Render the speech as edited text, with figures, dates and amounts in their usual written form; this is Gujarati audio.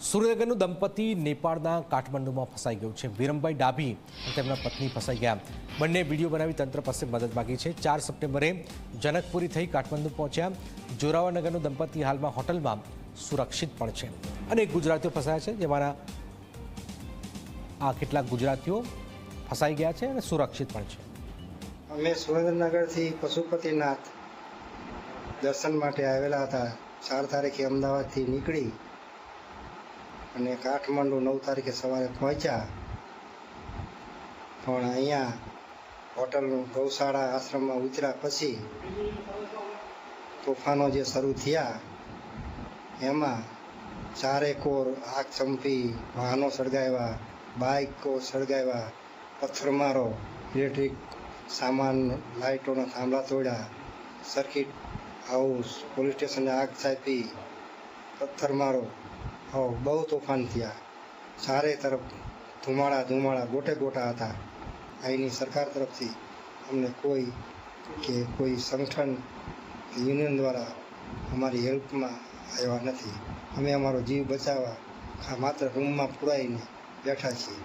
સુરેન્દ્રનગરનું દંપતી નેપાળના કાઠમંડુમાં ફસાઈ ગયું છે। વિરમભાઈ ડાભી અને તેમના પત્ની ફસાઈ ગયા। બંને વિડીયો બનાવી તંત્ર પાસે મદદ માગી છે। 4 સપ્ટેમ્બરે જનકપુરી થઈ કાઠમંડુ પહોંચ્યા। જોરાવરનગરનું દંપતી હાલમાં હોટલમાં સુરક્ષિત પણ છે। અનેક ગુજરાતીઓ ફસાયા છે, જેમાંના આ કેટલાક ગુજરાતીઓ ફસાઈ ગયા છે અને સુરક્ષિત પણ છે। અમે સુરેન્દ્રનગરથી પશુપતિનાથ દર્શન માટે આવેલા હતા। 4 તારીખે અમદાવાદથી નીકળી અને કાઠમંડુ 9 તારીખે સવારે પહોંચ્યા। પણ અહીંયા હોટલનું ગૌશાળા આશ્રમમાં ઉતર્યા પછી તોફાનો જે શરૂ થયા એમાં ચારેકોર આગ ચંપી, વાહનો સળગાવ્યા, બાઇકો સળગાવ્યા, પથ્થરમારો, ઇલેક્ટ્રિક સામાન, લાઇટોના થાંભલા તોડ્યા, સર્કિટ હાઉસ, પોલીસ સ્ટેશને આગ ચાપી, પથ્થરમારો, બહુ તોફાન થયા। ચારે તરફ ધુમાડા ગોટે ગોટા હતા। અહીંની સરકાર તરફથી અમને કોઈ સંગઠન કે યુનિયન દ્વારા અમારી હેલ્પમાં આવ્યા નથી। અમે અમારો જીવ બચાવવા માત્ર રૂમમાં પુરાઈને બેઠા છીએ।